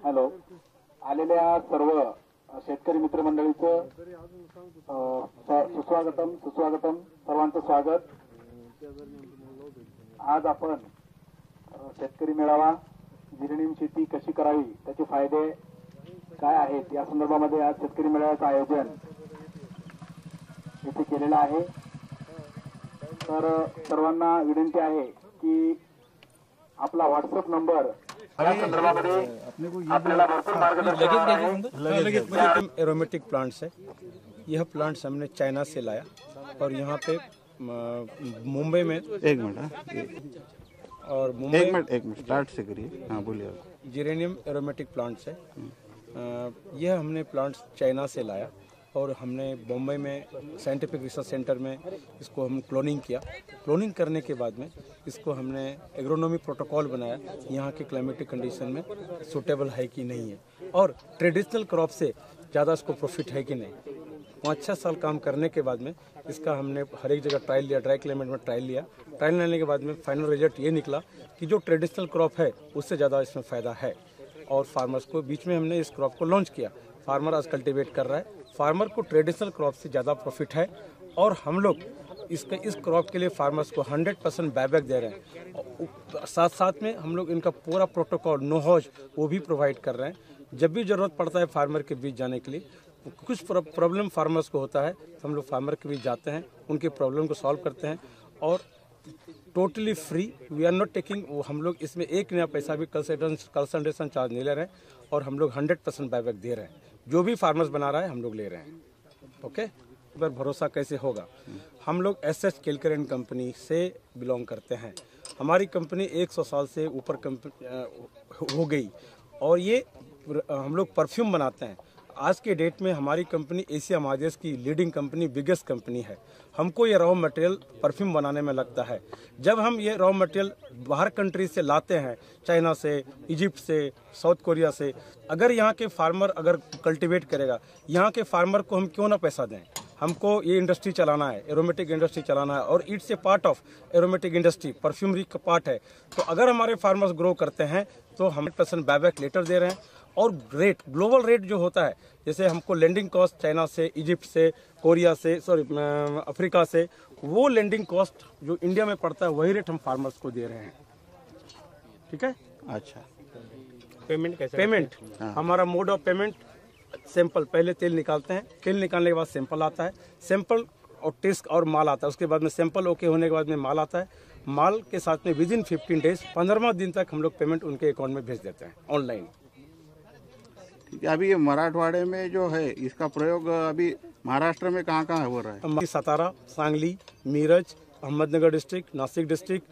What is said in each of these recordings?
Hello, आलेल्या सर्व शेतकरी मित्रमंडळीचं सुस्वागतम सर्वांचं स्वागत। आज आपण शेतकरी मेळावा, जिरेनियम शेती कशी करावी, त्याचे फायदे काय आहेत या संदर्भामध्ये आज शेतकरी मेळाव्याचं आयोजन इथे केलेलं आहे। तर सर्वांना विनंती आहे की आपला व्हॉट्सअप नंबर एरोमेटिक प्लांट्स है। यह प्लांट्स हमने चाइना से लाया और यहाँ पे मुंबई में एक मिनट स्टार्ट से करिए। हाँ बोलिए। जिरेनियम एरोमेटिक प्लांट्स है। यह हमने प्लांट्स चाइना से लाया और हमने बम्बई में साइंटिफिक रिसर्च सेंटर में इसको हम क्लोनिंग किया। क्लोनिंग करने के बाद में इसको हमने एग्रोनॉमी प्रोटोकॉल बनाया, यहाँ के क्लाइमेटिक कंडीशन में सूटेबल है कि नहीं है और ट्रेडिशनल क्रॉप से ज़्यादा इसको प्रॉफिट है कि नहीं। 5-6 साल काम करने के बाद में इसका हमने हर एक जगह ट्रायल लिया, ड्राई क्लाइमेट में ट्रायल लिया। ट्रायल लेने के बाद में फाइनल रिजल्ट ये निकला कि जो ट्रेडिशनल क्रॉप है उससे ज़्यादा इसमें फ़ायदा है और फार्मर्स को बीच में हमने इस क्रॉप को लॉन्च किया। फार्मर आज कल्टिवेट कर रहा है। फार्मर को ट्रेडिशनल क्रॉप से ज़्यादा प्रॉफिट है और हम लोग इस क्रॉप के लिए फार्मर्स को 100% बायबैक दे रहे हैं। साथ साथ में हम लोग इनका पूरा प्रोटोकॉल नो हॉज वो भी प्रोवाइड कर रहे हैं। जब भी ज़रूरत पड़ता है फार्मर के बीच जाने के लिए, कुछ प्रॉब्लम फार्मर्स को होता है तो हम लोग फार्मर के बीच जाते हैं, उनके प्रॉब्लम को सॉल्व करते हैं और totally free. We are not taking, हम लोग इसमें एक नया पैसा भी कंसल्टेशन चार्ज नहीं ले रहे हैं और हम लोग 100% बायबैक दे रहे हैं। जो भी फार्मर्स बना रहा है हम लोग ले रहे हैं। ओके, पर भरोसा कैसे होगा? हम लोग एसएच केलकर एंड कंपनी से बिलोंग करते हैं। हमारी कंपनी 100 साल से ऊपर हो गई और ये हम लोग परफ्यूम बनाते हैं। आज के डेट में हमारी कंपनी एशिया महादेश की लीडिंग कंपनी, बिगेस्ट कंपनी है। हमको ये रॉ मटेरियल परफ्यूम बनाने में लगता है। जब हम ये रॉ मटेरियल बाहर कंट्री से लाते हैं, चाइना से, इजिप्ट से, साउथ कोरिया से, अगर यहाँ के फार्मर अगर कल्टीवेट करेगा, यहाँ के फार्मर को हम क्यों ना पैसा दें? हमको ये इंडस्ट्री चलाना है, एरोमेटिक इंडस्ट्री चलाना है और it's a part of aromatic industry, perfumery का पार्ट है। तो अगर हमारे फार्मर्स ग्रो करते हैं तो 100% बायबैक लेटर दे रहे हैं और रेट, ग्लोबल रेट जो होता है, जैसे हमको लैंडिंग कॉस्ट चाइना से, इजिप्ट से, कोरिया से, अफ्रीका से, वो लैंडिंग कॉस्ट जो इंडिया में पड़ता है वही रेट हम फार्मर्स को दे रहे हैं। ठीक है। अच्छा, पेमेंट कैसे? पेमेंट हमारा मोड ऑफ पेमेंट सैंपल, पहले तेल निकालते हैं, तेल निकालने के बाद सैंपल आता है, सैंपल और टेस्ट और माल आता है। उसके बाद में सैंपल ओके होने के बाद में माल आता है। माल के साथ में विदिन 15 डेज, 15वां दिन तक हम लोग पेमेंट उनके अकाउंट में भेज देते हैं ऑनलाइन। अभी ये मराठवाड़े में जो है इसका प्रयोग अभी महाराष्ट्र में कहाँ हो रहा है? सातारा, सांगली, मीरज, अहमदनगर डिस्ट्रिक्ट, नासिक डिस्ट्रिक्ट,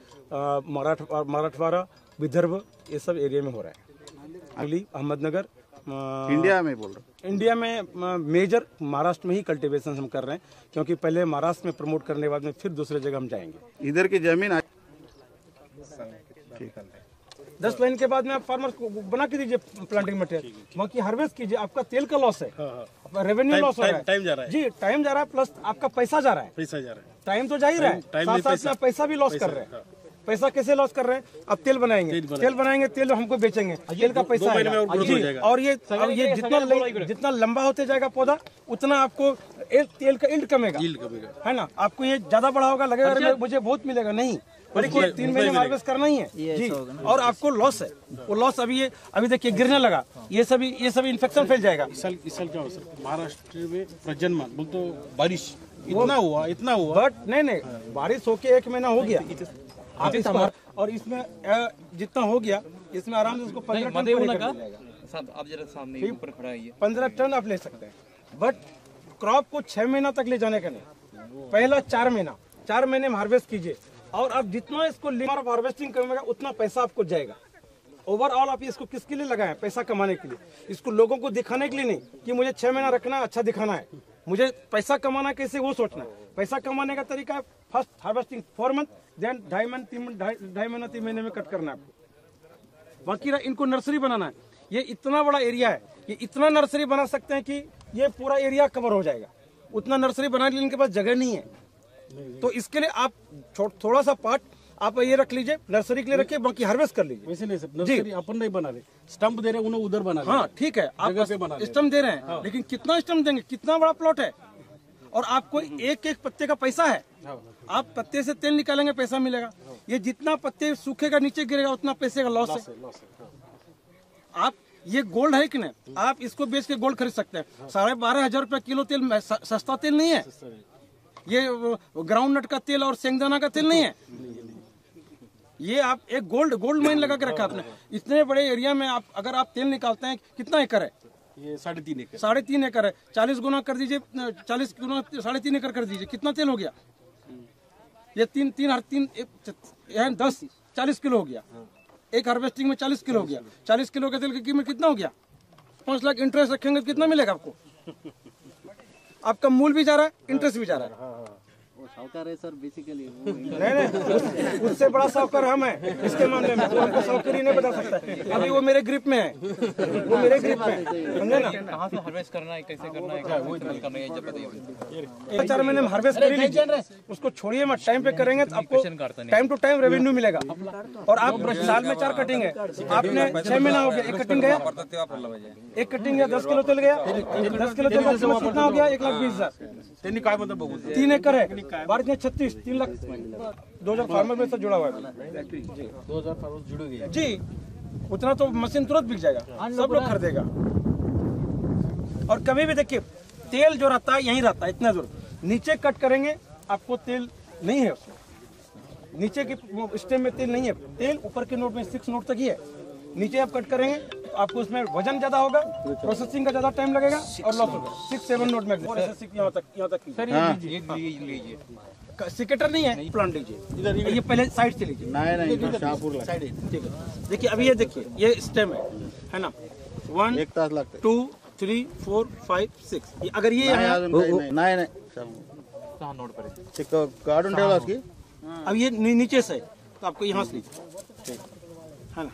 मराठवाड़ा, विदर्भ, ये सब एरिया में हो रहा है। सांगली, अहमदनगर, इंडिया में बोल रहे हैं। इंडिया में मेजर महाराष्ट्र में ही कल्टीवेशन हम कर रहे हैं, क्योंकि पहले महाराष्ट्र में प्रमोट करने के बाद में फिर दूसरे जगह हम जाएंगे। इधर की जमीन ठीक है। 10 लाइन के बाद में आप फार्मर को बना के दीजिए प्लांटिंग मटेरियल, बाकी हार्वेस्ट कीजिए। आपका तेल का लॉस है, रेवेन्यू लॉस हो रहा है, टाइम जा रहा है जी, टाइम जा रहा है, प्लस आपका पैसा जा रहा है। टाइम तो जा ही रहा है, साथ साथ में पैसा भी लॉस कर रहे हैं। पैसा कैसे लॉस कर रहे हैं? अब तेल बनाएंगे, तेल हमको बेचेंगे, तेल का पैसा है। और ये जितना लंबा होते जाएगा पौधा, उतना आपको तेल का यील्ड कमेगा, है ना। आपको ये ज्यादा बड़ा होगा, लगेगा मुझे बहुत मिलेगा, नहीं, 3 महीने हार्वेस्ट करना ही है जी। और आपको लॉस है, वो लॉस अभी देखिए गिरने लगा, ये सभी इन्फेक्शन फैल जाएगा। इस साल क्या हो सर, महाराष्ट्र में प्रजनन बोल तो बारिश इतना हुआ, बट नहीं, बारिश होके 1 महीना हो गया आप और इसमें जितना हो गया, इसमें आराम से उसको 15 टन आप ले सकते हैं। बट क्रॉप को 6 महीना तक ले जाने का नहीं, पहला 4 महीने में हार्वेस्ट कीजिए और आप जितना इसको हार्वेस्टिंग करेगा उतना पैसा आपको जाएगा। ओवरऑल आप इसको किसके लिए लगाएं? पैसा कमाने के लिए, इसको लोगों को दिखाने के लिए नहीं कि मुझे 6 महीना रखना है, अच्छा दिखाना है। मुझे पैसा कमाना कैसे वो सोचना है। पैसा कमाने का तरीका है फर्स्ट हार्वेस्टिंग 4 मंथ, देन 2.5 महीने में कट करना है आपको। बाकी इनको नर्सरी बनाना है। ये इतना बड़ा एरिया है, ये इतना नर्सरी बना सकते हैं कि ये पूरा एरिया कवर हो जाएगा। उतना नर्सरी बनाने के लिए इनके पास जगह नहीं है। तो इसके लिए आप थोड़ा सा पार्ट आप ये रख लीजिए, नर्सरी के लिए रखिए, बाकी हार्वेस्ट कर लीजिए। वैसे नहीं सर, नर्सरी अपन नहीं बना रहे, स्टम्प दे रहे उन्हें उधर बना रहे। हाँ ठीक है, आप स्टम्प दे रहे हैं, लेकिन कितना स्टम्प देंगे, कितना बड़ा प्लॉट है, और आपको एक एक पत्ते का पैसा है। आप पत्ते से तेल निकालेंगे, पैसा मिलेगा। ये जितना पत्ते सूखेगा नीचे गिरेगा उतना पैसे का लॉस है। आप ये गोल्ड है कि नहीं, आप इसको बेच के गोल्ड खरीद सकते हैं। 12,500 रुपए किलो तेल सस्ता तेल नहीं है। ये ग्राउंड नट का तेल और सेंगदाना का तेल नहीं है। ये आप एक गोल्ड माइन लगा के रखा आपने। इतने बड़े एरिया में आप अगर आप तेल निकालते हैं, कितना एकड़ है? ये 3.5 एकड़। 3.5 एकड़ है। 40 गुना कर दीजिए, 40 गुना 3.5 एकड़ कर दीजिए, कितना तेल हो गया? ये 10 40 किलो हो गया। एक हार्वेस्टिंग में 40 किलो हो गया। 40 किलो के तेल की कीमत कितना हो गया? 5 लाख। इंटरेस्ट रखेंगे तो कितना मिलेगा आपको? आपका मूल भी जा रहा है, इंटरेस्ट भी जा रहा है। साहूकार है सर बेसिकली। नहीं, उससे बड़ा साहूकार हम है इसके मामले में। तो हमको साहूकारी नहीं बता सकता। अभी वो मेरे ग्रिप में है, वो मेरे ग्रिप में, समझे ना? कहाँ से हार्वेस्ट करना है, कैसे करना है, करना है, जब बताइए। 4 महीने में हार्वेस्ट कर लीजिए, उसको छोड़िए मत। टाइम पे करेंगे तो आपको टाइम टू टाइम रेवेन्यू मिलेगा। और आप साल में 4 कटिंग है, आपने 6 महीना हो गया, एक कटिंग गया, 10 किलो तेल गया। 10 किलो तेल कितना हो गया? 1,20,000। 3 एकड़ है, 36 3 लाख। 2000 फार्मर में से जुड़ा हुआ है। 2000 फार्मर जुड़ गए जी, उतना तो मशीन तुरंत बिक जाएगा, सब लोग खरीदेगा। और कभी भी देखिए, तेल जो रहता है यहीं रहता है, इतना दूर। नीचे कट करेंगे आपको तेल नहीं है उसमें, नीचे के स्टेम में तेल नहीं है। तेल ऊपर के नोट में 6 नोट तक ही है। नीचे आप कट करेंगे तो आपको उसमें वजन ज्यादा होगा, प्रोसेसिंग का ज्यादा टाइम लगेगा और लॉस होगा। 6-7 नोट में यहाँ तक लीजिए। सिकेटर नहीं है, प्लांट लीजिए। ये पहले साइड से लीजिए। नहीं शाहपुर साइड, ठीक है। देखिए अभी ये देखिए, ये स्टेम है ना, 1 2 3 4 5 6। अगर ये नहीं काढून ठेवला उसकी। अब ये नीचे से तो आपको यहाँ से लीजिए, है ना।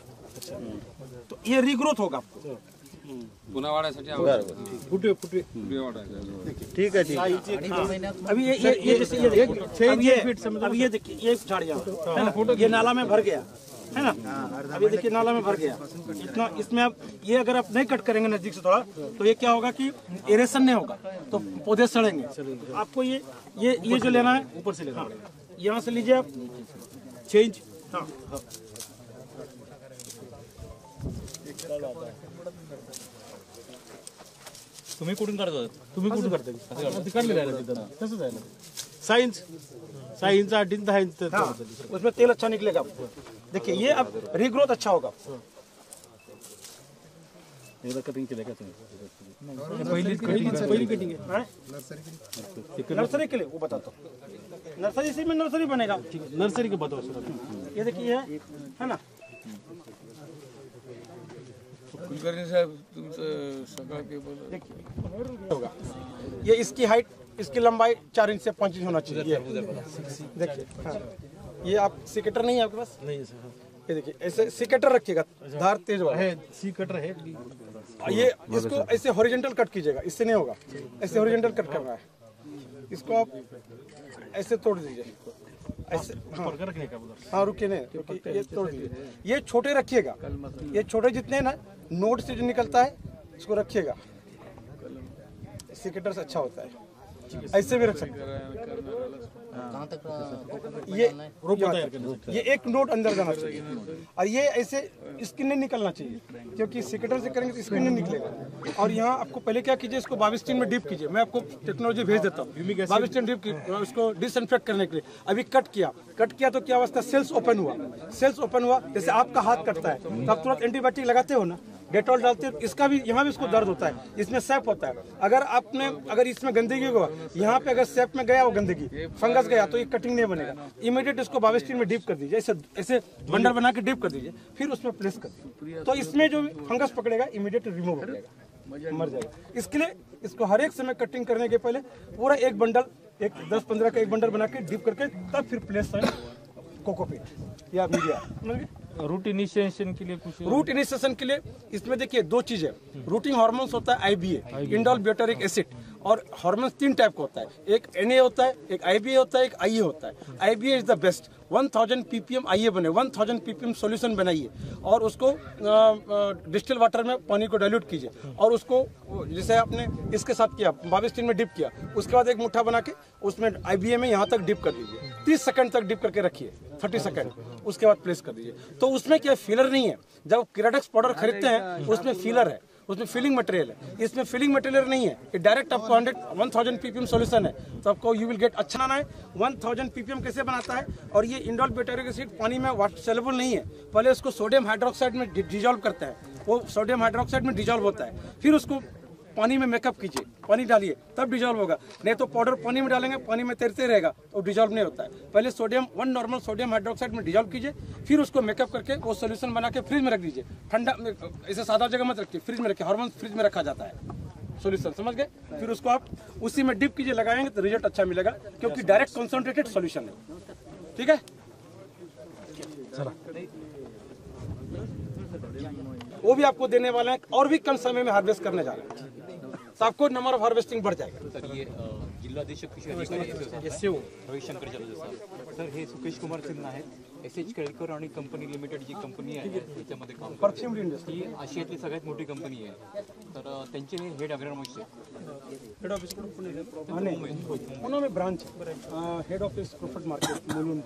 तो ये रिग्रोथ होगा आपको। ठीक है। अभी ये जैसे ये देखिए, अब ये देखिए, ये झाड़ियाँ है ना, ये नाला में भर गया है ना। अभी देखिए नाला में भर गया इतना। इसमें अब ये अगर आप नहीं कट करेंगे नजदीक से थोड़ा, तो ये क्या होगा कि एरेशन नहीं होगा, तो पौधे सड़ेंगे। आपको ये जो लेना है ऊपर से लेना, यहाँ से लीजिए आप चेंज। हाँ, तुम्ही कुठून करतो? तुम्ही कुठून करता? काढले जायला तिथं कसं जायला? सायन्स 10 उसमें तेल अच्छा निकलेगा। देखिए ये अब रिग्रोथ अच्छा होगा। कटिंग केलं का तुम्ही? पहिली कटिंग है नर्सरी के लिए, वो बताता हूँ। नर्सरी से में नर्सरी बनेगा। नर्सरी के बताओ सर। ये देखिए है ना, कुलकर्णी साहब तुमचं सकाळ के बोला होगा। ये इसकी हाइट, इसकी लंबाई 4 इंच से 5 इंच होना चाहिए। देखिए हाँ, ये आप सिकेटर नहीं है आपके पास? नहीं सर। ये देखिए ऐसे सिकेटर रखिएगा, धार तेज वाला है, सी कटर है। ये इसको ऐसे हॉरिजॉन्टल कट कीजिएगा, इससे नहीं होगा। ऐसे हॉरिजॉन्टल कट करना है। इसको आप ऐसे तोड़ दीजिए, ऐसे। हाँ रुकिए, नहीं ये तोड़ दीजिए। ये छोटे रखिएगा, ये छोटे जितने ना नोट से जो निकलता है इसको रखिएगा। सिकेटर से अच्छा होता है, ऐसे भी रख सकते हैं। ये एक नोट अंदर जाना चाहिए, और ये ऐसे स्किन नहीं निकलना चाहिए, क्योंकि सिकेटर से करेंगे तो स्किन नहीं निकलेगा। और यहाँ आपको पहले क्या कीजिए, इसको बाविस्टिन में डिप कीजिए। मैं आपको टेक्नोलॉजी भेज देता हूँ, बाविस्टिन डिप उसको डिसइंफेक्ट करने के लिए। अभी कट किया तो क्या अवस्था, सेल्स ओपन हुआ। जैसे आपका हाथ कटता है तो आप तुरंत एंटीबायोटिक लगाते हो ना, डेटॉल डालते हो। इसका भी यहाँ भी इसको दर्द होता है, इसमें सैप होता है। अगर इसमें गंदगी हुआ, यहाँ पे अगर सैप में गया वो गंदगी, फंगस गया, तो ये कटिंग नहीं बनेगा। इमीडिएट इसको बाविस्टिन में डिप कर दीजिए, ऐसे बंडल बना के डिप कर दीजिए, फिर उसमें प्लेस कर दीजिए। तो इसमें जो फंगस पकड़ेगा इमीडिएट रिमूव हो जाएगा, मर जाएगा। इसके लिए इसको हर एक समय कटिंग करने के पहले पूरा एक बंडल, एक 10-15 का एक बंडल बना के डिप करके तब फिर प्लेस कोकोपीट या मीडिया। रूट इनिशिएशन के लिए कुछ? रूट इनिशिएशन के लिए इसमें देखिए 2 चीजें। रूटिंग हार्मोन्स होता है IBA, इंडोल ब्यूटारिक एसिड, और हार्मोन्स 3 टाइप का होता है, एक NA होता है, एक IBA होता है, एक IA होता है। IBA is the best. 1000 ppm IA बने, 1000 ppm सॉल्यूशन बनाइए और उसको डिस्टिल वाटर में पानी को डाइल्यूट कीजिए और उसको जैसे आपने इसके साथ किया, बाविस्टिन में डिप किया, उसके बाद एक मुट्ठा बना के उसमें IBA में यहाँ तक डिप कर दीजिए, 30 सेकंड तक डिप करके रखिए, 30 सेकंड, उसके बाद प्लेस कर दीजिए। तो उसमें क्या फिलर नहीं है, जब किराटेक्स पाउडर खरीदते हैं उसमें फिलर है, उसमें फिलिंग मटेरियल है, इसमें फिलिंग मटेरियल नहीं है, ये डायरेक्ट आपको 1000 ppm सॉल्यूशन है, तो आपको यू विल गेट अच्छा बनाना है। 1000 ppm कैसे बनाता है, और ये इंडोल ब्यूटारिक एसिड पानी में वाटर सोल्यूबल नहीं है, पहले उसको सोडियम हाइड्रोक्साइड में डिजोल्व करते हैं, वो सोडियम हाइड्रोक्साइड में डिजोल्व होता है, फिर उसको पानी में मेकअप कीजिए, पानी डालिए तब डिजोल्व होगा, नहीं तो पाउडर पानी में डालेंगे पानी में तैरते रहेगा तो डिजोल्व नहीं होता है। पहले सोडियम 1 नॉर्मल सोडियम हाइड्रोक्साइड में डिजोल्व कीजिए, फिर उसको मेकअप करके वो सोल्यूशन बना के फ्रिज में रख दीजिए, ठंडा ऐसे सादा जगह मत रखिए, फ्रिज में रखिए, हार्मोन फ्रिज में रखा जाता है सोल्यूशन, समझ गए। फिर उसको आप उसी में डिप कीजिए, लगाएंगे तो रिजल्ट अच्छा मिलेगा, क्योंकि डायरेक्ट कॉन्सेंट्रेटेड सोल्यूशन है। ठीक है, वो भी आपको देने वाले हैं और भी कम समय में हार्वेस्ट करने जा रहे हैं, तो आपको नंबर ऑफ हार्वेस्टिंग बढ़ जाएगा। सर ये जिल्हाधीशक कृषी अधिकारी SCO रविशंकर जलद सर, हे सुकेश कुमार सिन्हा आहेत, SH केळकर आणि कंपनी लिमिटेड जी कंपनी आहे त्याच्यामध्ये काम परफ्यूम इंडस्ट्री ही आशियातली सगळ्यात मोठी कंपनी आहे, तर त्यांचे हे हेड अग्रनॉमिक्स हेड ऑफिस पुणे में ब्रांच है, head office Crawford market Mulund.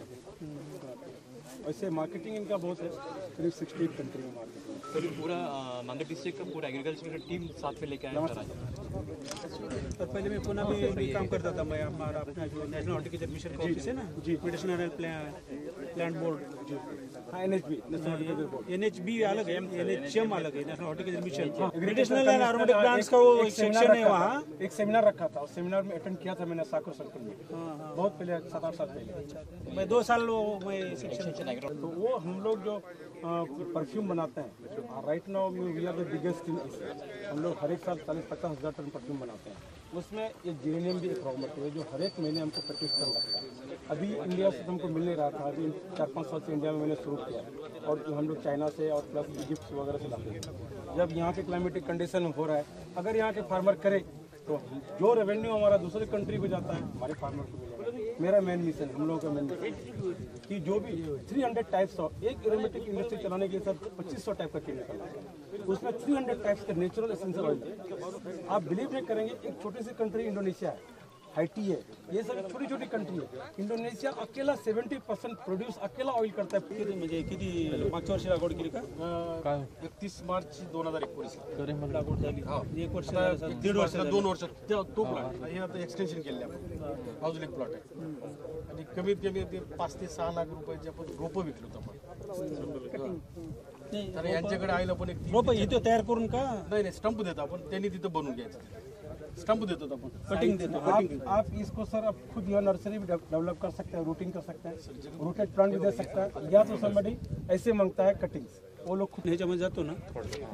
वैसे मार्केटिंग इनका बहुत है, करीब 68 कंट्री में मार्केटिंग। तो पूरा नांदेड़ डिस्ट्रिक्ट का पूरा एग्रीकल्चर का टीम साथ में लेके आया सर आज। तो पहले मैं पुणे में भी काम करता था, मैं हमारा अपना जो नेशनल हॉर्टिकल्चर मिशन का ऑफिस है ना जी, मेडिसिनल प्लांट बोर्ड, हाँ NHB national horticulture board, NHB अलग है, NHM अलग है, national horticulture mission, medicinal and aromatic plants का वो एक सेक्शन है वहाँ। एक सेमिनार रखा था, उस सेमिनार में अटेंड किया था मैंने साको सर्कल में, बहुत पहले 7-8 साल पहले, मैं 2 साल वो मैं सेक्शन, तो वो हम लोग जो परफ्यूम बनाते हैं, right now we are the biggest in, हम लोग हर एक साल 40-50 हज़ार टन परफ्यूम बनाते हैं, उसमें ये जेरेनियम भी एक रॉ मटेरियल है जो हर एक महीने हमको 25 टन लगता है। अभी इंडिया से हमको मिल नहीं रहा था, अभी 4-5 साल से इंडिया में मैंने शुरू किया, और हम लोग चाइना से और प्लस इजिप्ट वगैरह से लाते हैं। जब यहाँ के क्लाइमेटिक कंडीशन हो रहा है, अगर यहाँ के फार्मर करे तो जो रेवेन्यू हमारा दूसरे कंट्री को जाता है हमारे फार्मर को मिलेगा। मेरा मेन मिशन, हम लोगों का मेन मिशन कि जो भी 300 टाइप्स ऑफ, एक एरोमेटिक इंडस्ट्री चलाने के लिए सर 2500 टाइप का केमिकल आता है, उसमें 300 टाइप्स के नेचुरल एसेंशियल ऑयल है। आप बिलीव नहीं करेंगे, एक छोटी सी कंट्री इंडोनेशिया है, हाइटी है, ये सब छोटी छोटी कंट्री है, इंडोनेशिया अकेला 70% प्रोड्यूस अकेला ऑइल करता है। किती म्हणजे किती मागच्या वर्षी लागवड केली का? 31 मार्च 2019 लागवड झाली, 1 वर्ष, 1.5 वर्ष, 2 वर्ष तो प्लॉट हे आता एक्सटेन्शन केले आपण, अजून एक प्लॉट आहे, आणि कमीत कमी ते 5 ते 6 लाख रुपयाचे आपण रोपं विकलो आपण, तर यांच्याकडे आईला पण एक रोप इथे तयार करून का? नाही स्टंप देतो आपण, त्यांनी तिथं बनवून घ्यायचं, स्टंप देतो आपण, कटिंग देतो। आप इसको सर आप खुद यहाँ नर्सरी भी डेवलप कर सकते हैं, रूटिंग कर सकते हैं, रूटेड प्लांट भी दे सकता है, या तो समबडी ऐसे मांगता है कटिंग्स, वो लोग खुद ह्याच्यामध्ये जातो ना,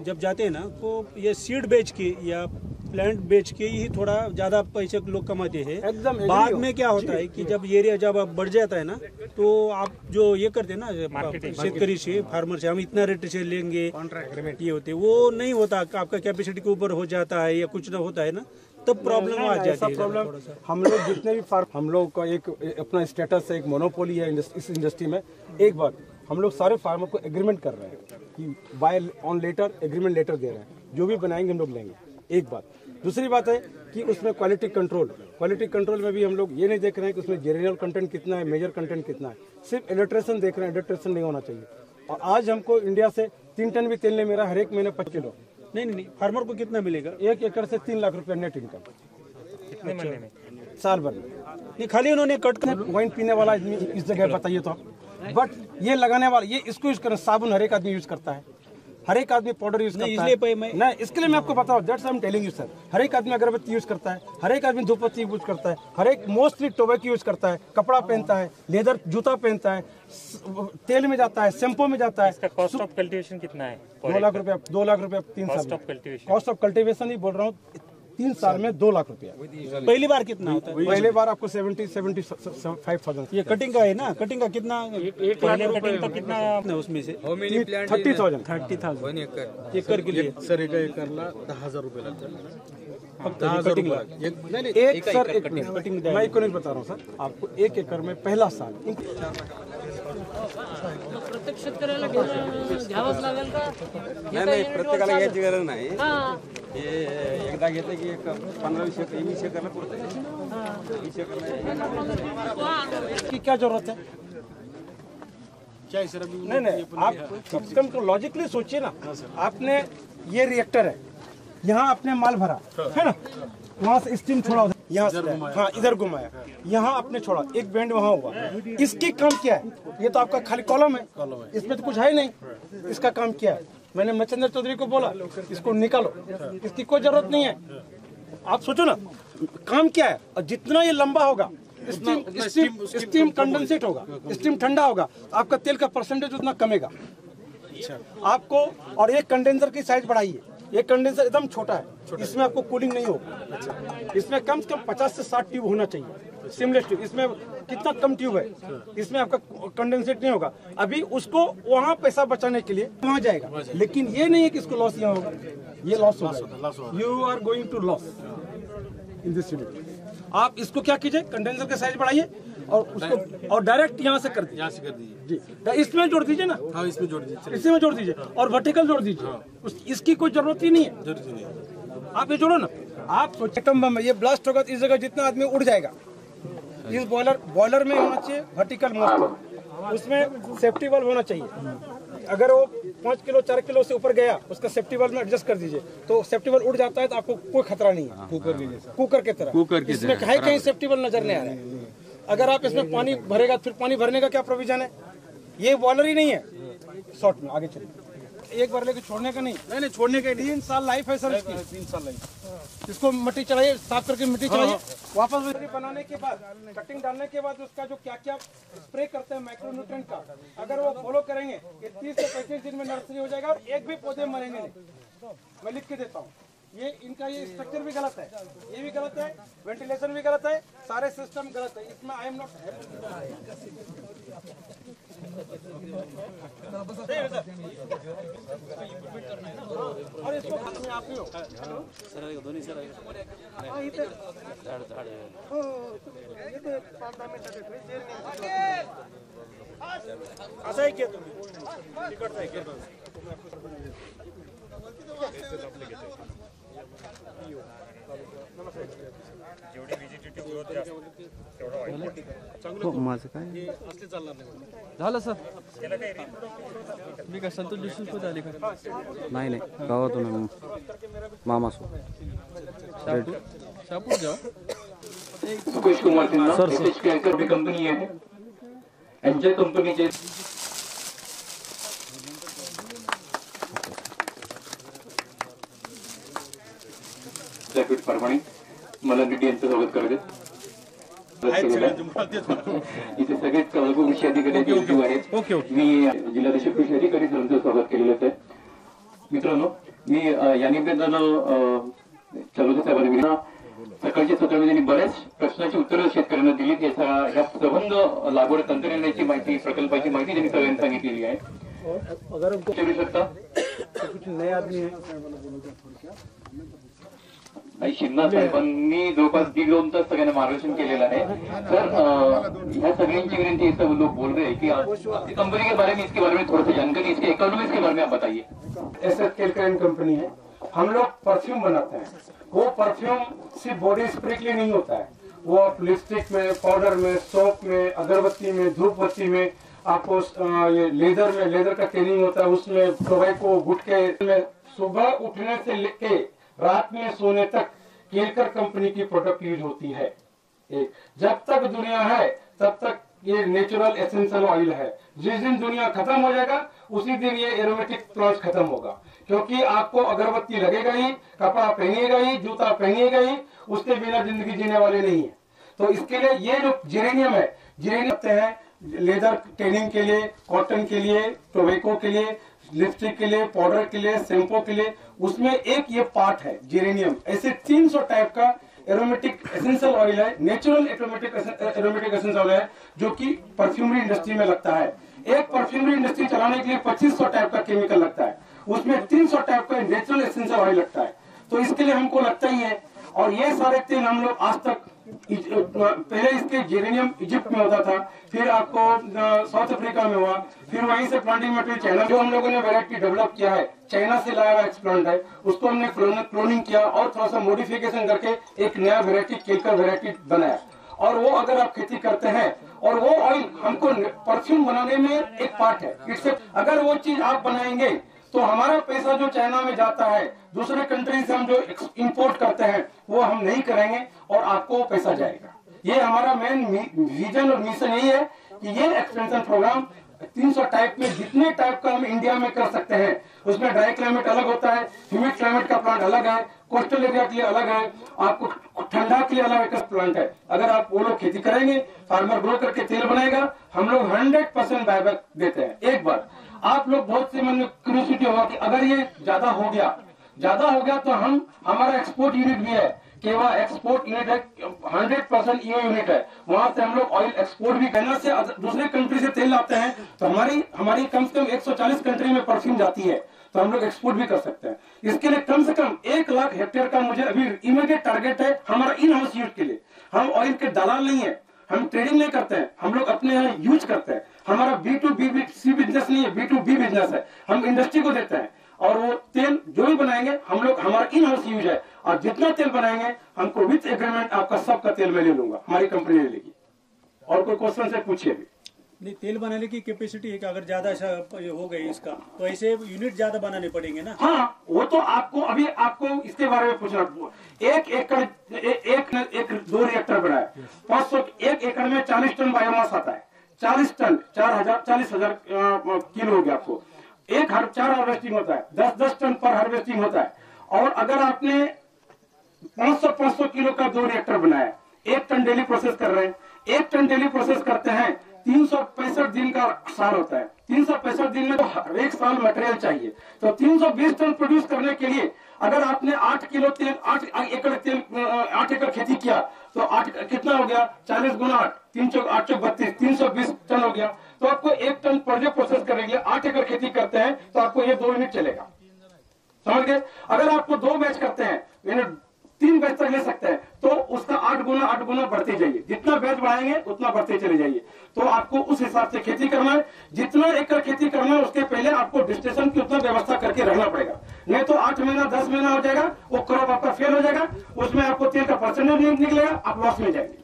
जब जाते हैं ना तो ये सीड बेच के या प्लांट बेच के ही थोड़ा ज्यादा पैसे लोग कमाते हैं। एकदम बाद में क्या होता है कि जब एरिया जब बढ़ जाता है ना, तो आप जो ये करते हैं ना शेतकरी से, फार्मर से, हम इतना रेट से लेंगे, ये होते वो नहीं होता, आपका कैपेसिटी के ऊपर हो जाता है या कुछ ना होता है ना, तब प्रॉब्लम आ जाती है। प्रॉब्लम हम लोग जितने भी फार्म, हम लोग का एक अपना स्टेटस है, एक मोनोपोली है इस इंडस्ट्री में। एक बार हम लोग सारे फार्मर को एग्रीमेंट कर रहे हैं कि बाय ऑन लेटर, एग्रीमेंट लेटर दे रहे हैं, जो भी बनाएंगे हम लोग लेंगे, एक बात। दूसरी बात है कि उसमें क्वालिटी कंट्रोल में भी हम लोग ये नहीं देख रहे हैं कि उसमें जेरेनियल कंटेंट कितना है, मेजर कंटेंट कितना है, सिर्फ एडल्ट्रेशन देख रहे हैं, एडल्ट्रेशन नहीं होना चाहिए। और आज हमको इंडिया से 3 टन भी तेल नहीं मिला, हर एक महीने 5 किलो। नहीं, फार्मर को कितना मिलेगा? 1 एकड़ से 3 लाख रुपया नेट इनकम कितने महीने में, साल भर में। नहीं, खाली उन्होंने कट कर, वाइन पीने वाला आदमी इस जगह बताइए तो आप, बट ये लगाने वाला, ये इसको यूज करना, साबुन हर एक आदमी यूज करता है, हर एक आदमी पाउडर यूज करता है, इसलिए नहीं, इसके लिए मैं आपको बताऊं, that's I am telling you sir. हर एक आदमी अगरबत्ती यूज करता है, हर एक आदमी धूपबत्ती यूज करता है, हर एक मोस्टली टोबैको यूज करता है, कपड़ा पहनता है, लेदर जूता पहनता है, तेल में जाता है, शैम्पू में जाता है। कॉस्ट ऑफ कल्टीवेशन कितना है? 2 लाख रुपया 3 साल में। कॉस्ट ऑफ कल्टीवेशन ही बोल रहा हूँ, 3 साल में 2 लाख रुपया। पहली बार कितना होता है? पहले बार आपको 75,000। ये कटिंग का है ना, कटिंग का कितना? 1 लाख कटिंग का कितना उसमें से 30,000 30,000 एकड़ के लिए। सर एका एकरला 10,000 रुपये लागतात। कटिंग एक सर एक मिनट मैं इकोनॉमिक बता रहा हूँ सर आपको 1 एकड़ में पहला साल प्रत्येक शेतकऱ्याला घ्यावंच लागेल का? नाही प्रत्येकाला घ्यायची गरज नाही. हे एकदा घेतलं की 15-20 एकर 20 एकरला पुरतं. 20 एकरला की क्या जरूरत है? क्या है सर अभी नहीं नहीं आप कम से कम तो लॉजिकली सोचिए ना. आपने ये रिएक्टर है, यहाँ आपने माल भरा है ना, वहाँ से स्टीम छोड़ा उधर, यहाँ से हाँ इधर घुमाया, यहाँ आपने छोड़ा, एक बैंड वहाँ हुआ. इसकी काम क्या है? ये तो आपका खाली कॉलम है, इसमें तो कुछ है ही नहीं. इसका काम क्या है? मैंने मच्छिंद्र चौधरी को बोला इसको निकालो, इसकी कोई जरूरत नहीं है. आप सोचो ना काम क्या है. और जितना ये लंबा होगा स्टीम कंडेंसेट होगा, स्टीम ठंडा होगा, आपका तेल का परसेंटेज उतना कमेगा आपको. और एक कंडेंसर की साइज बढ़ाइए, ये कंडेंसर एकदम छोटा है, इसमें आपको कूलिंग नहीं होगा. इसमें कम से कम 50 से 60 ट्यूब होना चाहिए, सीमलेस ट्यूब. इसमें कितना कम ट्यूब है, इसमें आपका कंडेंसेट नहीं होगा. अभी उसको वहाँ पैसा बचाने के लिए वहाँ जाएगा, लेकिन ये नहीं है कि इसको लॉस यहाँ होगा. ये लॉस होगा, you are going to loss in this unit. आप इसको क्या कीजिए, कंडेंसर का साइज बढ़ाइए और उसको और डायरेक्ट यहाँ से कर दीजिए. जी इसमें जोड़ दीजिए ना. हाँ इसमें जोड़ दीजिए, इसमें जोड़ दीजिए और वर्टिकल जोड़ दीजिए. इसकी कोई जरूरत ही नहीं है. आप ये जोड़ो ना. आप एटम बम है, ये ब्लास्ट होगा तो इस जगह जितना आदमी उड़ जाएगा. इस बॉयलर में होना चाहिए वर्टिकल मोस्ट, उसमें सेफ्टी वाल्व होना चाहिए. अगर वो 5 किलो 4 किलो से ऊपर गया उसका सेफ्टी वाल्व में एडजस्ट कर दीजिए, तो सेफ्टी वाल्व उड़ जाता है तो आपको कोई खतरा नहीं है. कुकर की तरह इसमें कहीं सेफ्टी वाल्व नजर नहीं आ रहा है. अगर आप इसमें पानी भरेगा फिर पानी भरने का क्या प्रोविजन है? ये बॉयलर ही नहीं है. शॉर्ट में आगे चलिए. एक बार लेके छोड़ने का नहीं छोड़ने का. 3 साल लाइफ है सर इसकी. 3 साल लाइफ. इसको मिट्टी चढ़ाइए, साफ करके मिट्टी चढ़ाइए. वापस बनाने के बाद कटिंग डालने के बाद उसका जो क्या क्या स्प्रे करते हैं माइक्रोन्यूट्रिएंट का, अगर वो फॉलो करेंगे ये 30 से 35 दिन में नर्सरी हो जाएगा और एक भी पौधे मरेंगे नहीं. मैं लिख के देता हूँ. ये इनका ये स्ट्रक्चर भी गलत है, ये भी गलत है, वेंटिलेशन भी गलत है, सारे सिस्टम गलत है. इसमें आई एम नॉट और इसको आप ही हो दोन्ही सर असं आहे की तुम्ही तिकडचं आहे जेवढी व्हेजिटेटिव्ह ग्रोथ जास्त तेवढं ऑइल माझं काय असले चालणार नाही. झालं सर. मी काय संतोष देशमुख आले का? नाही गावातून मामासो शापूर जाऊ. सुकेश कुमार सिन्हा कंपनी आहे, यांच्या कंपनीचे रॅपिड परभणी मला रेड्डी यांचं स्वागत करते. इथे सगळेच लघु कृषी अधिकारी आहेत. मी जिल्हाधीश कृषी अधिकारी सरांचं स्वागत केलेलं आहे. मित्रांनो मी या निमित्तानं चलवते साहेबांनी सकाळच्या सत्रामध्ये त्यांनी बऱ्याच प्रश्नाची उत्तरं शेतकऱ्यांना दिली. या प्रबंध लागवड तंत्रज्ञानाची माहिती, प्रकल्पाची माहिती त्यांनी सगळ्यांनी सांगितलेली आहे. विचारू शकता नए आदमी है. शिन्ना साहेबांनी जवळपास 1.5 तास सगळ्यांना मार्गदर्शन केलेलं आहे. सर ह्या सगळ्यांची विनंती सब लोग बोल रहे हैं कि कंपनी के बारे में, इसके बारे में थोड़ा सा जानकारी, इसके इकोनॉमिक्स के बारे में आप बताइए. एसएस केलकरेन कंपनी है. हम लोग परफ्यूम बनाते हैं. वो परफ्यूम सिर्फ बॉडी स्प्रे के लिए नहीं होता है, वो आप लिपस्टिक में, पाउडर में, सोप में, अगरबत्ती में, धूपबत्ती में, आपको ये लेदर का ट्रेनिंग होता है, उसमें टोबैको गुटके में सुबह उठने से लेके रात में सोने तक केलकर कंपनी की प्रोडक्ट यूज होती है. एक जब तक दुनिया है तब तक ये नेचुरल एसेंशियल ऑयल है. जिस दिन दुनिया खत्म हो जाएगा उसी दिन ये एरोमेटिक प्लांट्स खत्म होगा, क्योंकि आपको अगरबत्ती लगेगा ही, कपड़ा पहनिएगा ही, जूता पहनिएगा ही, उसके बिना जिंदगी जीने वाले नहीं है. तो इसके लिए ये जो जेरेनियम है, जेरेनियम है लेदर ट्रेनिंग के लिए, कॉटन के लिए, टोबैको के लिए, लिपस्टिक के लिए, पाउडर के लिए, शैम्पू के लिए, उसमें एक ये पार्ट है जेरेनियम. ऐसे 300 टाइप का एरोमेटिक एसेंशियल ऑयल है, नेचुरल एरोमेटिक एसेंशियल ऑयल है, जो कि परफ्यूमरी इंडस्ट्री में लगता है. एक परफ्यूमरी इंडस्ट्री चलाने के लिए 2500 टाइप का केमिकल लगता है, उसमें 300 टाइप का नेचुरल एसेंशियल ऑयल लगता है. तो इसके लिए हमको लगता ही है. और ये सारे तेल हम लोग आज तक पहले इसके जेरेनियम इजिप्ट में होता था, फिर आपको साउथ अफ्रीका में हुआ, फिर वहीं से प्लांटिंग मटेरियल चाइना, जो हम लोगों ने वैरायटी डेवलप किया है चाइना से लाया हुआ एक्सप्लांट है, उसको हमने क्लोनिंग किया और थोड़ा सा मॉडिफिकेशन करके एक नया वैरायटी केकर वैरायटी बनाया। और वो अगर आप खेती करते हैं और वो ऑयल हमको परफ्यूम बनाने में एक पार्ट है, इससे अगर वो चीज आप बनाएंगे तो हमारा पैसा जो चाइना में जाता है, दूसरे कंट्री से हम जो इंपोर्ट करते हैं वो हम नहीं करेंगे और आपको पैसा जाएगा। ये हमारा मेन विजन और मिशन यही है कि ये एक्सटेंशन प्रोग्राम 300 टाइप में जितने टाइप का हम इंडिया में कर सकते हैं, उसमें ड्राई क्लाइमेट अलग होता है, ह्यूमिड क्लाइमेट का प्लांट अलग है, कोस्टल एरिया के लिए अलग है, आपको ठंडा के लिए अलग एक प्लांट है। अगर आप वो लोग खेती करेंगे, फार्मर ग्रो करके तेल बनाएगा, हम लोग 100% बायबैक देते हैं। एक बार आप लोग बहुत से मन में क्यूरियोसिटी होगा कि अगर ये ज्यादा हो गया तो हमारा एक्सपोर्ट यूनिट भी है, केवल एक्सपोर्ट यूनिट है, 100% ईओ यूनिट है, वहां से हम लोग ऑयल एक्सपोर्ट भी करना से दूसरे कंट्री से तेल लाते हैं, तो हमारी कम से कम 140 कंट्री में परफ्यूम जाती है, तो हम लोग एक्सपोर्ट भी कर सकते हैं। इसके लिए कम से कम 1 लाख हेक्टेयर का मुझे अभी इमीडिएट टारगेट है हमारा इन हाउस यूज के लिए। हम ऑयल के दलाल नहीं है, हम ट्रेडिंग नहीं करते हैं, हम लोग अपने यहाँ यूज करते हैं। हमारा B2B बिजनेस नहीं है, B2B बिजनेस है, हम इंडस्ट्री को देते हैं और वो तेल जो भी बनाएंगे हम लोग हमारा इन हाउस यूज है, और जितना तेल बनाएंगे हमको विथ एग्रीमेंट आपका सबका तेल मैं ले लूंगा, हमारी कंपनी ले लेगी। और कोई क्वेश्चन से पूछिए अभी। नहीं, तेल बनाने की कैपेसिटी है कि अगर ज्यादा हो गई इसका तो ऐसे यूनिट ज्यादा बनाने पड़ेंगे ना। हाँ, वो तो आपको इसके बारे में पूछना। 1 एकड़ एक 2 रिएक्टर बनाए, 1 एकड़ में 40 टन बायोमास आता है, 40 टन 40,000 किलो हो गया आपको। 4 हार्वेस्टिंग होता है, 10 टन पर हार्वेस्टिंग होता है। और अगर आपने 500 किलो का 2 रिएक्टर बनाया, 1 टन डेली प्रोसेस कर रहे हैं, 1 टन डेली प्रोसेस करते हैं, 365 दिन का साल होता है, 365 दिन में तो हर एक साल मटेरियल चाहिए, तो 320 टन प्रोड्यूस करने के लिए अगर आपने 8 किलो तेल 8 एकड़ खेती किया तो 8 कितना हो गया, 40 गुना 8 332 320 टन हो गया। तो आपको 1 टन पर डे प्रोसेस करने के लिए 8 एकड़ खेती करते हैं तो आपको ये 2 यूनिट चलेगा, समझ गए। अगर आपको 2 बैच करते हैं यानी 3 बैच तक ले सकते हैं तो उसका 8 गुना बढ़ते जाइए, जितना बैच बढ़ाएंगे उतना बढ़ते चले जाइए। तो आपको उस हिसाब से खेती करना है, जितना एकड़ खेती करना है उसके पहले आपको डिस्टेंस की उतना व्यवस्था करके रहना पड़ेगा, नहीं तो 8 महीना 10 महीना हो जाएगा, वो क्रॉप आपका फेल हो जाएगा, उसमें आपको तेल का परसेंटेज नहीं निकलेगा, आप लॉस में जाएंगे।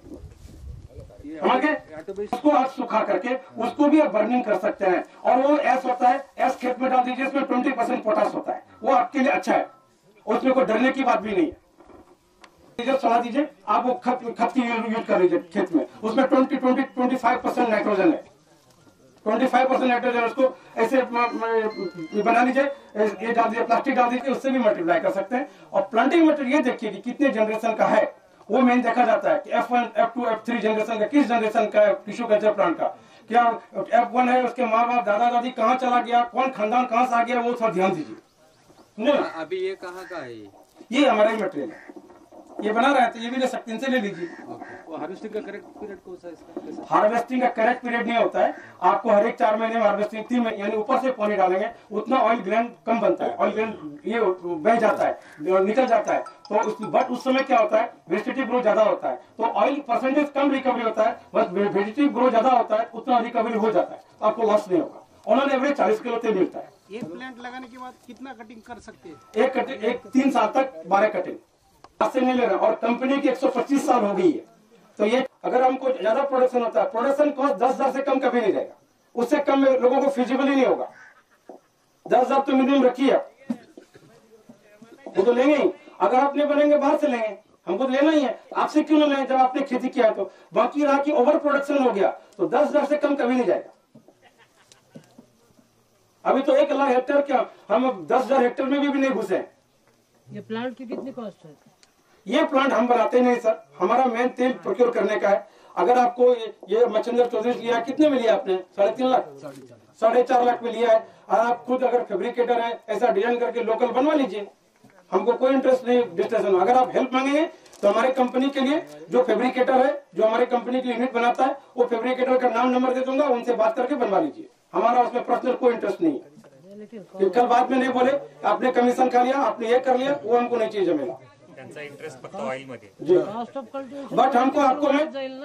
उसको आप सुखा करके उसको भी आप बर्निंग कर सकते हैं, और वो एस होता है, एस खेत में डाल दीजिए, उसमें 20% पोटास होता है, वो आपके लिए अच्छा है, उसमें कोई डरने की बात भी नहीं है। चला दीजिए, आप वो खत की यूज कर लीजिए खेत में, उसमें 25% नाइट्रोजन है, 25% नाइट्रोजन, उसको ऐसे बना लीजिए, ये डाल दीजिए, प्लास्टिक डाल दीजिए, उससे भी मल्टीप्लाई कर सकते हैं। और प्लांटिंग मटेरियल ये देखिए कि कितने जनरेशन का है, वो मेन देखा जाता है कि F1, F2, F3 जनरेशन का, किस जनरेशन का है टिश्यू कल्चर प्लांट का, क्या F1 है, उसके माँ बाप दादा दादी कहाँ चला गया, कौन खानदान कहाँ से आ गया, वो थोड़ा ध्यान दीजिए। अभी ये कहाँ का है? ये हमारा ही मटेरियल है, ये बना रहा है, तो ये भी ले सकते हैं, इनसे ले लीजिए। हार्वेस्टिंग का करेक्ट पीरियड कौन सा है इसका? हार्वेस्टिंग का करेक्ट पीरियड नहीं होता है, आपको हर एक 4 महीने में हार्वेस्टिंग 3 महीने यानी ऊपर से पानी डालेंगे उतना ऑयल ग्रेन कम बनता है, ऑयल ग्रेन ये बह जाता है, निकल जाता है, तो बट उस समय क्या होता है, वेजिटेटिव ग्रोथ ज्यादा होता है, तो ऑयल परसेंटेज कम रिकवरी होता है, बस वेजिटेटिव ग्रोथ ज्यादा होता है, उतना रिकवरी हो जाता है, तो आपको लॉस नहीं होगा। उन्होंने एवरेज 40 किलो तेल मिलता है। एक प्लांट लगाने के बाद कितना कटिंग कर सकते हैं? एक 3 साल तक 12 कटिंग से नहीं ले रहे, और कंपनी की 125 साल हो गई है, तो ये अगर हमको ज्यादा प्रोडक्शन होता है, प्रोडक्शन कॉस्ट 10,000 से कम कभी नहीं जाएगा, उससे कम में लोगों को फिजिबल ही नहीं होगा। 10,000 तो मिनिमम रखिए, वो तो लेंगे ही, अगर आपने बनेंगे बाहर से लेंगे, हमको तो लेना ही है, आपसे क्यों ना लें जब आपने खेती किया है तो। बाकी रहा कि ओवर प्रोडक्शन हो गया तो 10,000 से कम कभी नहीं जाएगा। अभी तो 1 लाख हेक्टेयर क्या, हम 10,000 हेक्टेयर में भी नहीं घुसे। ये प्लांट की कितनी कॉस्ट है? ये प्लांट हम बनाते नहीं सर, हमारा मेन तेल प्रोक्योर करने का है। अगर आपको ये मच्छिंदर चौधरी लिया है, कितने में लिया आपने? 3.5 लाख, 4.5 लाख में लिया है। और आप खुद अगर फैब्रिकेटर है, ऐसा डिजाइन करके लोकल बनवा लीजिए, हमको कोई इंटरेस्ट नहीं डिस्टेंस में। अगर आप हेल्प मांगेंगे तो हमारे कंपनी के लिए जो फैब्रिकेटर है, जो हमारे कंपनी की यूनिट बनाता है, वो फैब्रिकेटर का नाम नंबर दे दूंगा, उनसे बात करके बनवा लीजिए। हमारा उसमें पर्सनल कोई इंटरेस्ट नहीं है। कल बाद में नहीं बोले आपने कमीशन खा लिया, आपने ये कर लिया, वो हमको नहीं चाहिए जमेगा। त्यांचा इंटरेस्ट फक्त ऑइल मध्ये. जी, बट हमको आपको मैं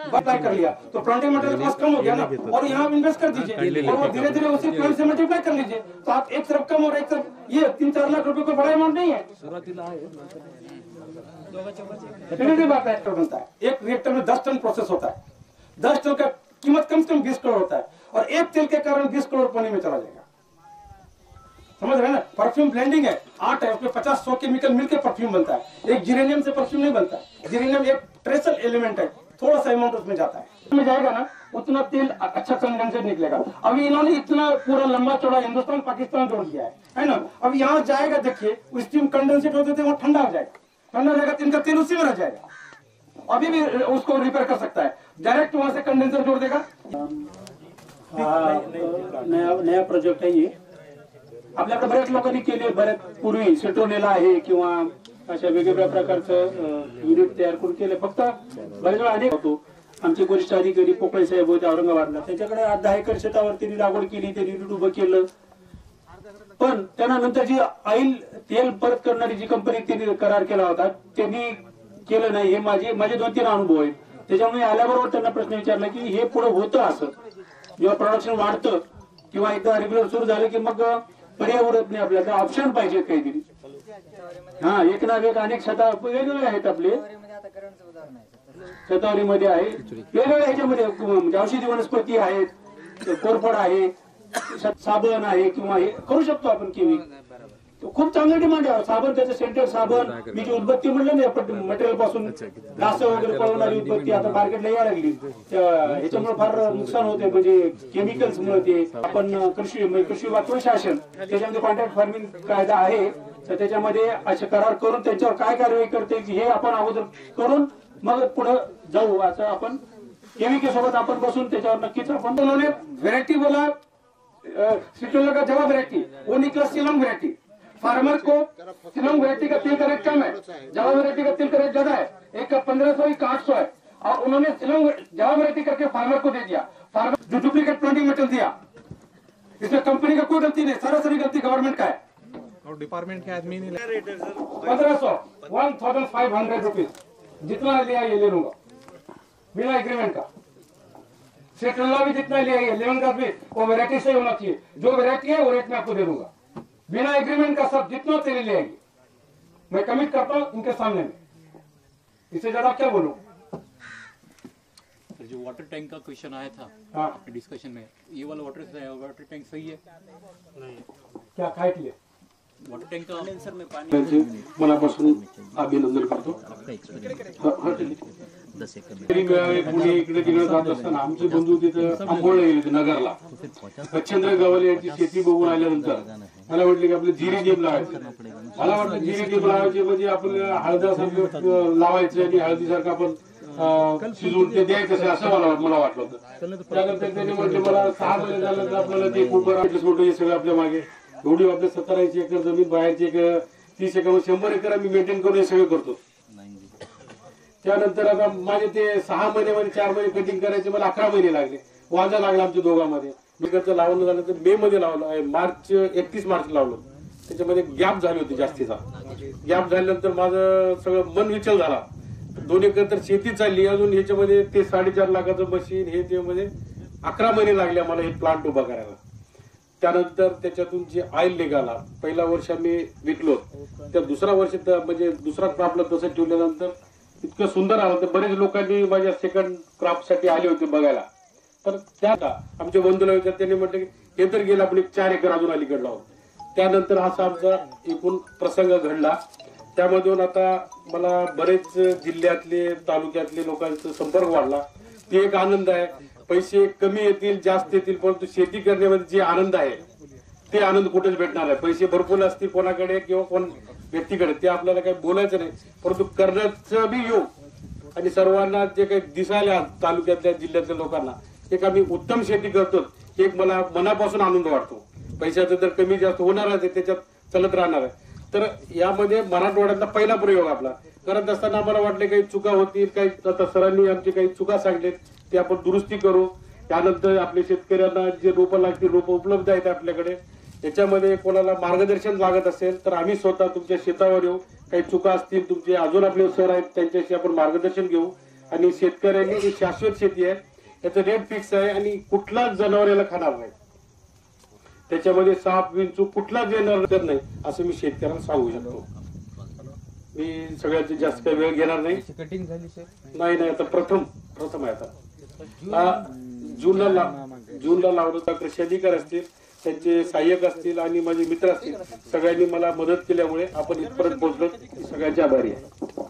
अप्लाई कर लिया तो प्लांटिंग मटेरियल कॉस्ट कम हो गया ना, और यहाँ इन्वेस्ट कर दीजिए और धीरे धीरे उसी प्लांट से मल्टीप्लाई कर लीजिए, तो आप एक तरफ कम और एक तरफ ये 3-4 लाख रुपए को बड़ा अमाउंट नहीं है। सीधी बात है, बनता है एक रिएक्टर में 10 टन प्रोसेस होता है, 10 टन का कीमत कम से कम 20 करोड़ होता है, और एक तेल के कारण 20 करोड़ पानी में चला जाएगा। समझ रहे हैं ना, परफ्यूम ब्लेंडिंग है, 8 है, उसमें 50-100 केमिकल मिलकर परफ्यूम बनता है, एक जीरेनियम से परफ्यूम नहीं बनता है। जीरेनियम एक ट्रेसर एलिमेंट है, थोड़ा सा अमाउंट उसमें जाता है, उसमें जाएगा ना उतना तेल अच्छा कंडेंसेट निकलेगा। अभी इन्होंने इतना पूरा लंबा चौड़ा हिंदुस्तान पाकिस्तान जोड़ दिया है ना, अब यहाँ जाएगा देखिए स्टीम कंडेंसेट होते थे वो ठंडा हो जाएगा, ठंडा हो जाएगा तो इनका तेल उसी में रह जाएगा, अभी भी उसको रिपेयर कर सकता है, डायरेक्ट वहां से कंडेंसर जोड़ देगा। नया प्रोजेक्ट है ये, आपल्याकडे बऱ्याच लोकांनी केले, बऱ्याच पूर्वी सेट्रोनेला आहे किंवा अशा वेगवेगळ्या प्रकारचं युनिट तयार करून केले, फक्त बरेच वेळा अनेक होतो। आमचे वरिष्ठ अधिकारी पोकळे साहेब होते औरंगाबादला, त्याच्याकडे 10 एकर शेतावर त्यांनी लागवड केली, त्यांनी युनिट उभं केलं, पण त्यांना नंतर जी ऑइल तेल परत करणारी जी कंपनी त्यांनी करार केला होता त्यांनी केलं नाही। हे माझे 2-3 अनुभव आहेत, त्याच्यामुळे आल्याबरोबर त्यांना प्रश्न विचारला की हे पुढे होतं असं, जेव्हा प्रोडक्शन वाढतं किंवा एकदा रेग्युलर सुरू झालं की मग पर्याय उरत नाही, आपल्याला ऑप्शन पाहिजे काहीतरी। हा, एक ना एक अनेक शेता वेगवेगळे आहेत आपले, शतावरीमध्ये आहे, वेगवेगळ्या ह्याच्यामध्ये म्हणजे औषधी वनस्पती आहेत, कोरफड आहे, साबण आहे, किंवा हे करू शकतो आपण केवी, खूप चांगलं डिमांड आहे साबण, त्याचं सेंटेड साबण, मी जी उदबत्ती म्हणलं ना मटेरियल पासून डास वगैरे पळवणारी उदबत्ती आता मार्केटला यायला लागली, ह्याच्यामुळे फार नुकसान होते, म्हणजे केमिकल्स मुळे ते आपण कृषी वाचवण शासन त्याच्यामध्ये कॉन्ट्रॅक्ट फार्मिंग कायदा आहे, तर त्याच्यामध्ये असे करार करून त्यांच्यावर काय कार्यवाही करते हे आपण अगोदर करून मग पुढे जाऊ, असं आपण केमिकल सोबत आपण बसून त्याच्यावर नक्कीच आपण। उन्होंने वेरायटी बोला, सिट्रोला का जवाब वेरायटी वो निकला सिलोंग वेरायटी, फार्मर को सिलोंग वेरायटी का तेल का रेट कम है, जावा वेरायटी का तेल का रेट ज्यादा है, एक का 1500 एक का 800 है, और उन्होंने सिलोंग जावा वेरायटी करके फार्मर को दे दिया, फार्मर जो डुप्लीकेट प्लांटिंग मटेरियल दिया, इसमें कंपनी का कोई गलती नहीं, सरासरी गलती गवर्नमेंट का है, और डिपार्टमेंट के आदमी नहीं 1500 1500 रुपीज जितना लिया ये ले लूंगा बिना एग्रीमेंट का। सेट्रोला भी जितना लिया ये लेवन का भी वो वेरायटी से होना चाहिए, जो वेरायटी है वो रेट में आपको दे दूंगा बिना एग्रीमेंट का, सब जितना तेल ले आएगी मैं कमिट करता हूँ इनके सामने में, इससे ज्यादा क्या बोलूं। जो वाटर टैंक का क्वेश्चन आया था हाँ, डिस्कशन में, ये वाला वाटर टैंक सही है? नहीं, क्या काय केले वाटर टैंक का त्यांचे मनापासून अभिनंदन करतो। पुणे इकडे तिकडे जात असताना आमचे बंधू तिथं आंबोळला गेले होते नगरला, बच्छेंद्र गवाले यांची शेती बघून आल्यानंतर मला वाटलं की आपलं जिरेनियम लावायचं, मला वाटलं जिरेनियम लावायचे म्हणजे आपल्याला हळदासारखं लावायचं आणि हळदीसारखं आपण शिजवून ते द्यायचं असं मला वाटलं होतं। त्यानंतर त्यांनी म्हटलं मला 6 महिने झाल्यानंतर आपल्याला ते कुंभार हे सगळं आपल्या मागे एवढी आपल्या 17-80 एकर जमीन, बाहेरची एक 30 एकर 100 एकर आम्ही मेंटेन करून हे सगळं करतो। त्यानंतर आता माझे ते 6 महिन्यामध्ये 4 महिने कटिंग करायचे, मला 11 महिने लागले, वाजा लागला आमच्या दोघांमध्ये। मी कसं लावलं झालं तर मे मध्ये लावलं, 31 मार्च लावलं, त्याच्यामध्ये गॅप झाली होती जास्तीचा, गॅप झाल्यानंतर माझं सगळं मन विचल झाला, 2 एकर तर शेती चालली, अजून ह्याच्यामध्ये ते 4.5 लाखाचं मशीन हे ते मध्ये 11 महिने लागले मला हे प्लांट उभा करायला। त्यानंतर त्याच्यातून जे ऑइल निघाला, पहिला वर्ष आम्ही विकलो, त्या दुसरा वर्ष म्हणजे दुसरा क्रॉपला तसं ठेवल्यानंतर इतकं सुंदर आलं तर बरेच लोकांनी माझ्या सेकंड क्रॉप साठी आले होते बघायला, तर त्या आमच्या बंधूला विचार त्यांनी म्हटलं की हे तर गेलं आपण 4 एकर अजून अलीकडे लावून। त्यानंतर असा आमचा एकूण प्रसंग घडला, त्यामधून आता मला बरेच जिल्ह्यातले तालुक्यातले लोकांचा संपर्क वाढला, ते एक आनंद आहे। पैसे कमी येतील जास्त येतील, परंतु शेती करण्यामध्ये जे आनंद आहे ते आनंद कुठेच भेटणार आहे। पैसे भरपूर असतील कोणाकडे किंवा कोण व्यक्तीकडे, ते आपल्याला काही बोलायचं नाही, परंतु करण्याचं बी योग आणि सर्वांना जे काही दिसायला तालुक्यातल्या जिल्ह्यातल्या लोकांना एक आम्ही उत्तम शेती करतो, एक मला मनापासून आनंद वाटतो। पैशाचं तर कमी जास्त होणारच आहे, त्याच्यात चलत राहणार आहे। तर यामध्ये मराठवाड्यातला पहिला प्रयोग आपला करत असताना आम्हाला वाटले काही चुका होतील, काही आता सरांनी आमची काही चुका सांगलेत ते आपण दुरुस्ती करू। त्यानंतर आपल्या शेतकऱ्यांना जे रोपं लागतील, रोपं उपलब्ध आहेत आपल्याकडे, याच्यामध्ये कोणाला मार्गदर्शन लागत असेल तर आम्ही स्वतः तुमच्या शेतावर येऊ, काही चुका असतील तुमचे, अजून आपले सर आहेत त्यांच्याशी आपण मार्गदर्शन घेऊ आणि शेतकऱ्यांनी ही शाश्वत शेती आहे, याचं रेट फिक्स आहे आणि कुठलाच जनावर याला खाणार नाही, त्याच्यामध्ये साप विंचू कुठलाच येणार नाही असं मी शेतकऱ्यांना सांगू शकतो. मी सगळ्यात जास्त काही वेळ घेणार नाही. कटिंग झाली सर? नाही आता प्रथम आहे. आता जूनला लावलं तर कृषी अधिकारी असतील, त्यांचे सहाय्यक असतील आणि माझे मित्र असतील, सगळ्यांनी मला मदत केल्यामुळे आपण इथपर्यंत पोहोचलो. सगळ्यांचे आभारी आहे.